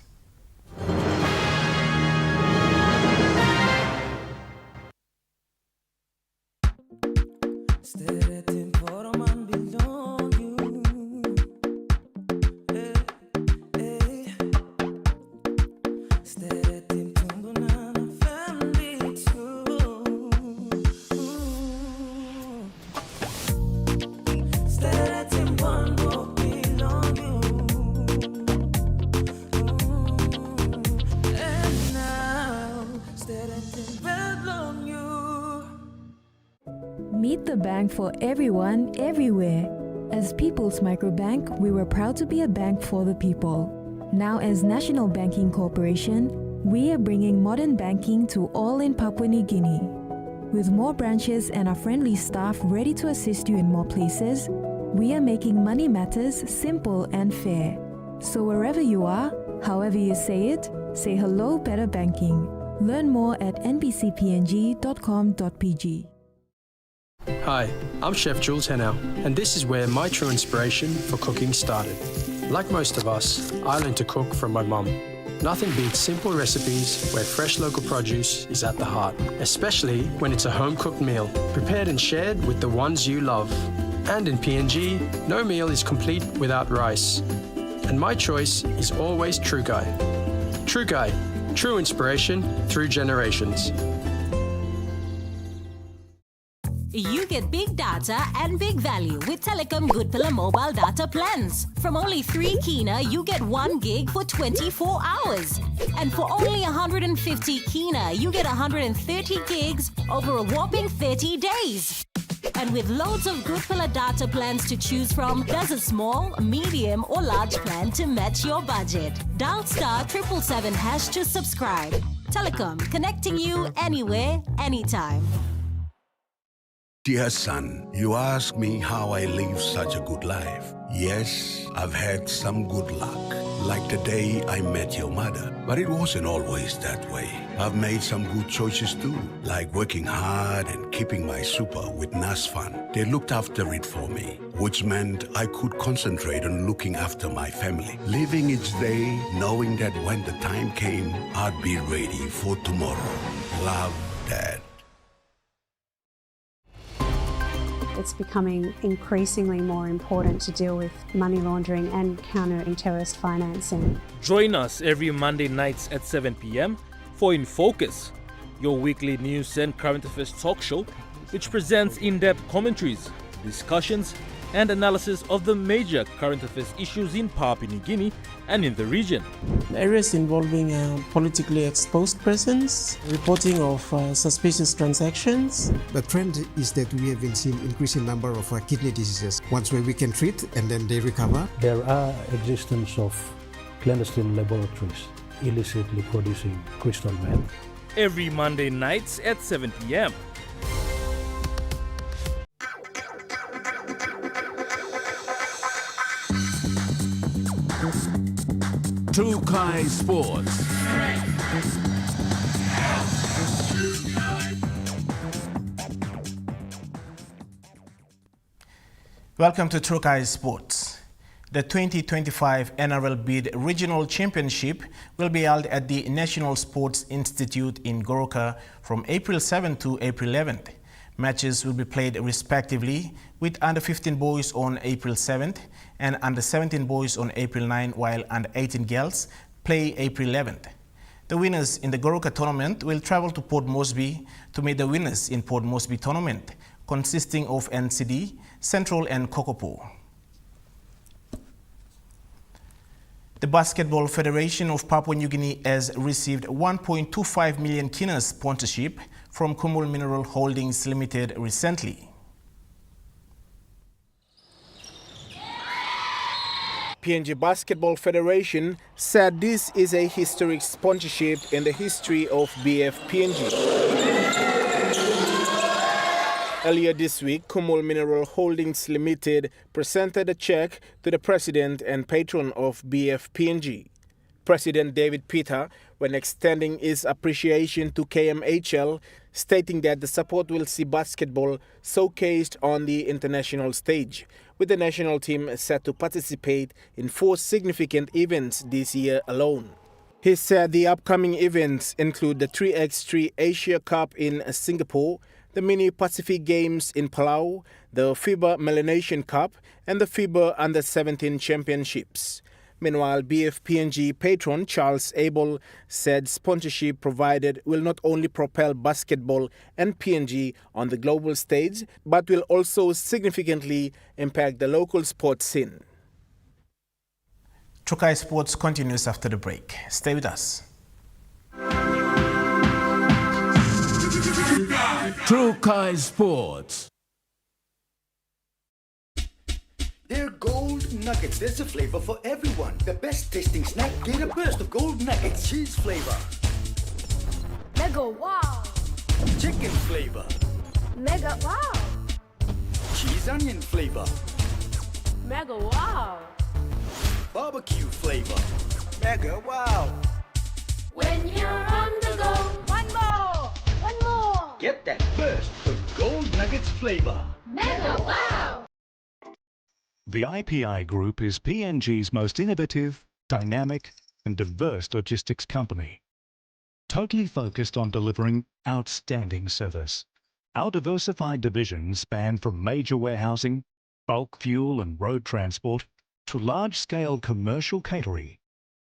Meet the bank for everyone, everywhere. As People's Microbank, we were proud to be a bank for the people. Now, as National Banking Corporation, we are bringing modern banking to all in Papua New Guinea. With more branches and our friendly staff ready to assist you in more places, we are making money matters simple and fair. So wherever you are, however you say it, say hello Better Banking. Learn more at nbcpng.com.pg. Hi, I'm Chef Jules Henao, and this is where my true inspiration for cooking started. Like most of us, I learned to cook from my mum. Nothing beats simple recipes where fresh local produce is at the heart, especially when it's a home-cooked meal, prepared and shared with the ones you love. And in PNG, no meal is complete without rice. And my choice is always Trukai. Trukai, true inspiration through generations. You get big data and big value with Telecom Good Pillar mobile data plans. From only 3 kina, you get 1 gig for 24 hours. And for only 150 kina, you get 130 gigs over a whopping 30 days. And with loads of Good Pillar data plans to choose from, there's a small, medium or large plan to match your budget. Dial *777# to subscribe. Telecom, connecting you anywhere, anytime. Dear son, you ask me how I live such a good life. Yes, I've had some good luck, like the day I met your mother. But it wasn't always that way. I've made some good choices too, like working hard and keeping my super with NASFAN. They looked after it for me, which meant I could concentrate on looking after my family. Living each day, knowing that when the time came, I'd be ready for tomorrow. Love, Dad. It's becoming increasingly more important to deal with money laundering and countering terrorist financing. Join us every Monday nights at 7 p.m. for In Focus, your weekly news and current affairs talk show, which presents in-depth commentaries, discussions, and analysis of the major current affairs issues in Papua New Guinea and in the region. Areas involving politically exposed persons, reporting of suspicious transactions. The trend is that we have been seeing increasing number of kidney diseases, ones where we can treat and then they recover. There are existence of clandestine laboratories illicitly producing crystal meth. Every Monday nights at 7 p.m. Trukai Sports. Welcome to Trukai Sports. The 2025 NRL Bid Regional Championship will be held at the National Sports Institute in Goroka from April 7 to April 11th. Matches will be played respectively with under-15 boys on April 7th and under-17 boys on April 9, while under-18 girls play April 11th. The winners in the Goroka tournament will travel to Port Moresby to meet the winners in Port Moresby tournament, consisting of NCD, Central and Kokopo. The Basketball Federation of Papua New Guinea has received 1.25 million kina sponsorship from Kumul Mineral Holdings Limited recently. PNG Basketball Federation said this is a historic sponsorship in the history of BF PNG. Earlier this week, Kumul Mineral Holdings Limited presented a check to the president and patron of BF PNG, President David Peter, when extending his appreciation to KMHL, stating that the support will see basketball showcased on the international stage, with the national team set to participate in 4 significant events this year alone. He said the upcoming events include the 3x3 Asia Cup in Singapore, the Mini Pacific Games in Palau, the FIBA Melanesian Cup, and the FIBA Under-17 Championships. Meanwhile, BFPNG patron Charles Abel said sponsorship provided will not only propel basketball and PNG on the global stage, but will also significantly impact the local sports scene. Trukai Sports continues after the break. Stay with us. Trukai Sports. They're gold Nuggets, there's a flavor for everyone. The best tasting snack, get a burst of gold nuggets. Cheese flavor. Mega wow. Chicken flavor. Mega wow. Cheese onion flavor. Mega wow. Barbecue flavor. Mega wow. When you're on the go, one more. One more. Get that burst of gold nuggets flavor. Mega wow. The IPI Group is PNG's most innovative, dynamic and diverse logistics company. Totally focused on delivering outstanding service. Our diversified divisions span from major warehousing, bulk fuel and road transport to large-scale commercial catering.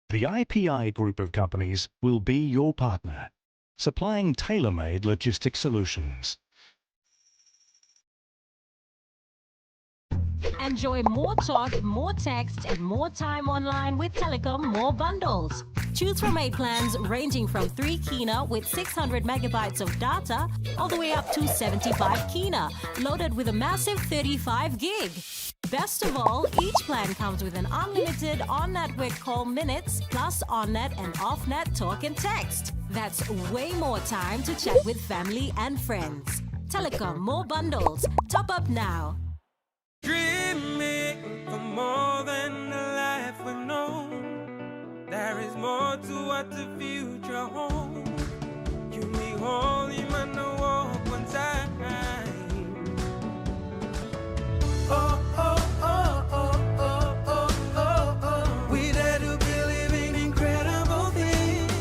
The IPI Group of companies will be your partner, supplying tailor-made logistics solutions. Enjoy more talk, more text, and more time online with Telecom More Bundles. Choose from 8 plans ranging from 3 kina with 600 megabytes of data all the way up to 75 kina, loaded with a massive 35 gig. Best of all, each plan comes with an unlimited on-network call minutes plus on-net and off-net talk and text. That's way more time to chat with family and friends. Telecom More Bundles. Top up now. Dreaming for more than the life we've known. There is more to what the future holds. You be holy, man, no walk one time. Oh, oh, oh, oh, oh, oh, oh, oh. We dare to believe in incredible things.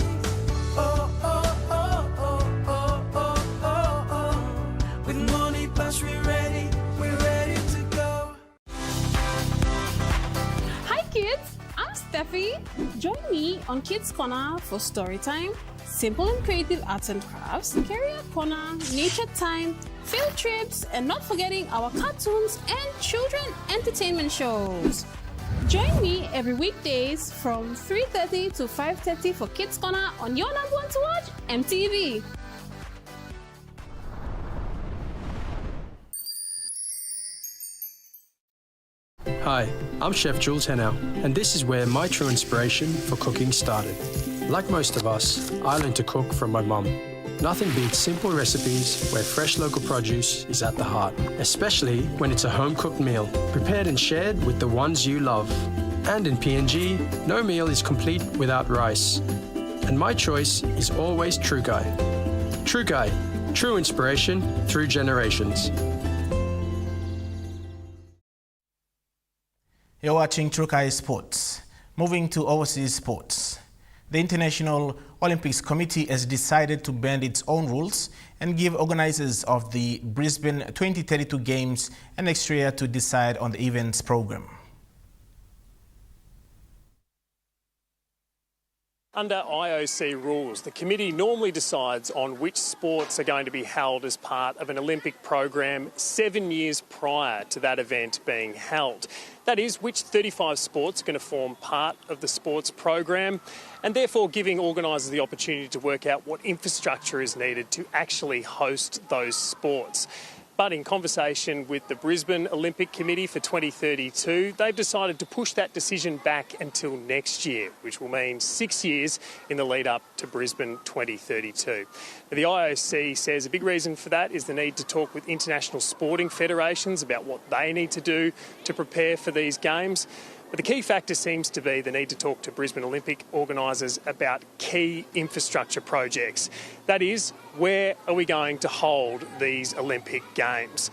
Oh, oh, oh, oh, oh, oh, oh, oh. With money plus we're ready to go. Hi kids, I'm Steffi. Join me on Kids Corner for story time, simple and creative arts and crafts, career corner, nature time, field trips, and not forgetting our cartoons and children entertainment shows. Join me every weekdays from 3:30 to 5:30 for Kids Corner on your number one to watch, EMTV. Hi, I'm Chef Jules Henao, and this is where my true inspiration for cooking started. Like most of us, I learned to cook from my mum. Nothing beats simple recipes where fresh local produce is at the heart, especially when it's a home-cooked meal, prepared and shared with the ones you love. And in PNG, no meal is complete without rice. And my choice is always Trukai. Trukai, true inspiration through generations. You're watching Trukai Sports. Moving to overseas sports. The International Olympics Committee has decided to bend its own rules and give organizers of the Brisbane 2032 Games an extra year to decide on the event's program. Under IOC rules, the committee normally decides on which sports are going to be held as part of an Olympic program 7 years prior to that event being held. That is, which 35 sports are going to form part of the sports program, and therefore giving organisers the opportunity to work out what infrastructure is needed to actually host those sports. But in conversation with the Brisbane Olympic Committee for 2032, they've decided to push that decision back until next year, which will mean 6 years in the lead up to Brisbane 2032. Now, the IOC says a big reason for that is the need to talk with international sporting federations about what they need to do to prepare for these games. But the key factor seems to be the need to talk to Brisbane Olympic organisers about key infrastructure projects. That is, where are we going to hold these Olympic Games?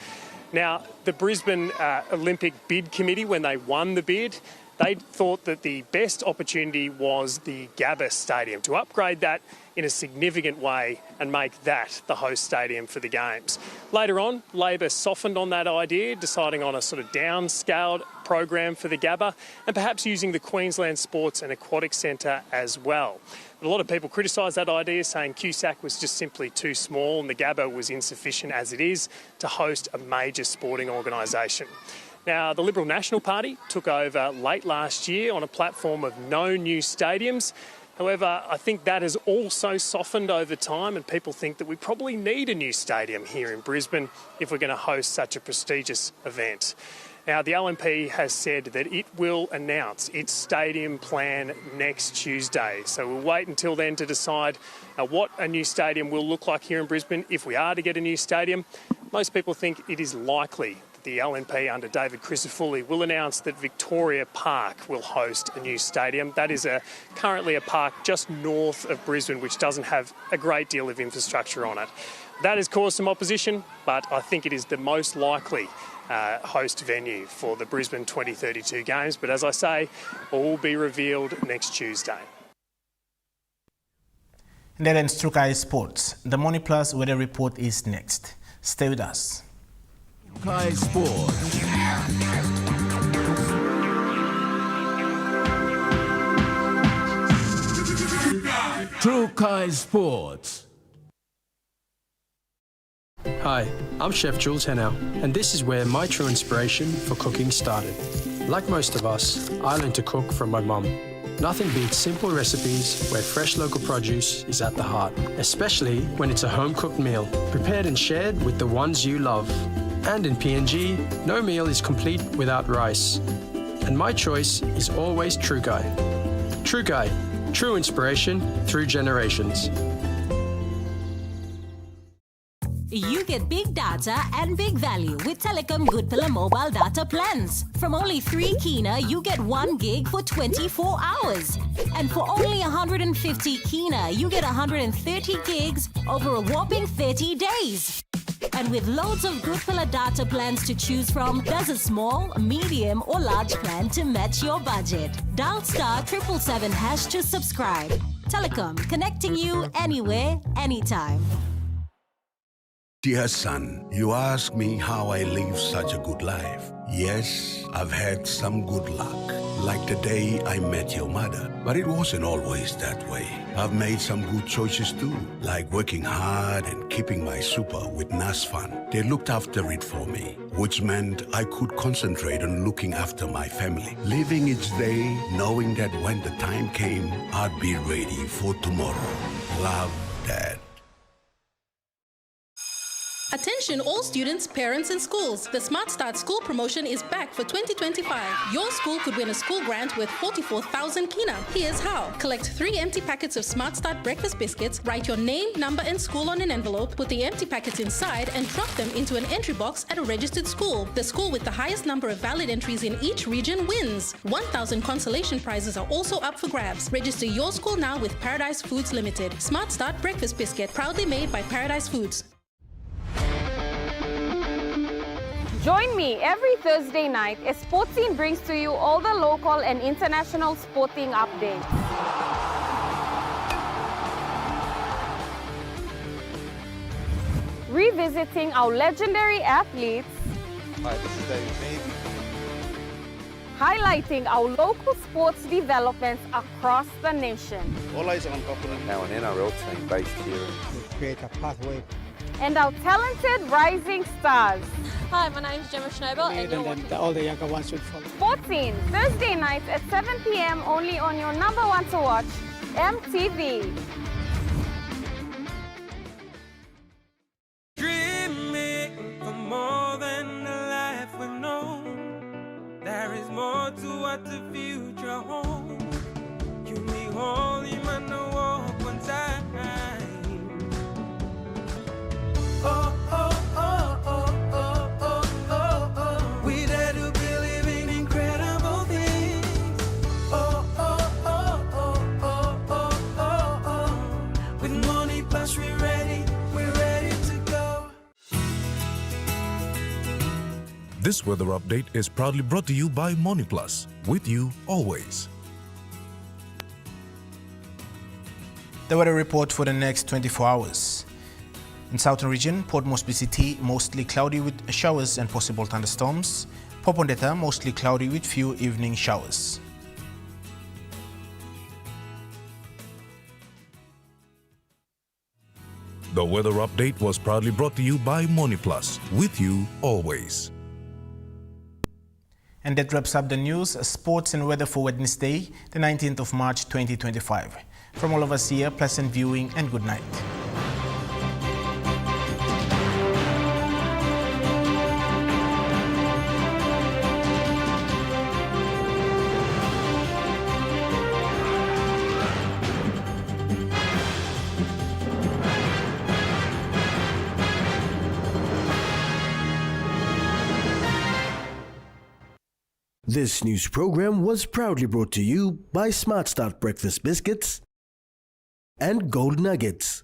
Now, the Brisbane Olympic Bid Committee, when they won the bid, they thought that the best opportunity was the Gabba Stadium, to upgrade that in a significant way and make that the host stadium for the Games. Later on, Labor softened on that idea, deciding on a sort of downscaled program for the Gabba and perhaps using the Queensland Sports and Aquatic Centre as well. But a lot of people criticised that idea, saying QSAC was just simply too small and the Gabba was insufficient as it is to host a major sporting organisation. Now, the Liberal National Party took over late last year on a platform of no new stadiums. However, I think that has also softened over time and people think that we probably need a new stadium here in Brisbane if we're going to host such a prestigious event. Now, the LNP has said that it will announce its stadium plan next Tuesday. So we'll wait until then to decide what a new stadium will look like here in Brisbane. If we are to get a new stadium, most people think it is likely that the LNP under David Crisafulli will announce that Victoria Park will host a new stadium. That is currently a park just north of Brisbane, which doesn't have a great deal of infrastructure on it. That has caused some opposition, but I think it is the most likely host venue for the Brisbane 2032 games. But as I say, all will be revealed next Tuesday. And that ends Trukai Sports. The Money Plus weather report is next. Stay with us. Trukai Sports. Trukai Sports. Hi, I'm Chef Jules Hennow, and this is where my true inspiration for cooking started. Like most of us, I learned to cook from my mum. Nothing beats simple recipes where fresh local produce is at the heart, especially when it's a home-cooked meal, prepared and shared with the ones you love. And in PNG, no meal is complete without rice. And my choice is always Trukai. Trukai, true inspiration through generations. You get big data and big value with Telecom Good Pillar mobile data plans. From only 3 kina, you get 1 gig for 24 hours. And for only 150 kina, you get 130 gigs over a whopping 30 days. And with loads of Good Pillar data plans to choose from, there's a small, medium or large plan to match your budget. Dial *777# to subscribe. Telecom, connecting you anywhere, anytime. Dear son, you ask me how I live such a good life. Yes, I've had some good luck, like the day I met your mother. But it wasn't always that way. I've made some good choices too, like working hard and keeping my super with NASFAN. They looked after it for me, which meant I could concentrate on looking after my family, living each day knowing that when the time came, I'd be ready for tomorrow. Love, Dad. Attention all students, parents and schools. The Smart Start School promotion is back for 2025. Your school could win a school grant worth 44,000 kina. Here's how. Collect 3 empty packets of Smart Start breakfast biscuits, write your name, number and school on an envelope, put the empty packets inside and drop them into an entry box at a registered school. The school with the highest number of valid entries in each region wins. 1,000 consolation prizes are also up for grabs. Register your school now with Paradise Foods Limited. Smart Start breakfast biscuit, proudly made by Paradise Foods. Join me every Thursday night as Sports Scene brings to you all the local and international sporting updates. Revisiting our legendary athletes. Hi, this is David Mead. Highlighting our local sports developments across the nation. Always on top of them. Now an NRL team based here. We create a pathway. And our talented rising stars. Hi, my name's Gemma Schnobel and you're watching. All the younger ones should follow. Sports Scene, Thursday nights at 7 p.m. only on your number one to watch, EMTV. Dreaming for more than the life we've known. There is more to what the future holds. You need holy man to walk one time. Oh, oh, oh, oh, oh, oh, oh, oh. We dare to believe in incredible things. Oh, oh, oh, oh, oh, oh, oh, oh. With Money Plus, we're ready to go. This weather update is proudly brought to you by Money Plus, with you always. The weather report for the next 24 hours. In Southern Region, Port Moresby City, mostly cloudy with showers and possible thunderstorms. Popondetta, mostly cloudy with few evening showers. The weather update was proudly brought to you by Money Plus, with you always. And that wraps up the news, sports and weather for Wednesday, the 19th of March 2025. From all of us here, pleasant viewing and good night. This news program was proudly brought to you by Smart Start Breakfast Biscuits and Gold Nuggets.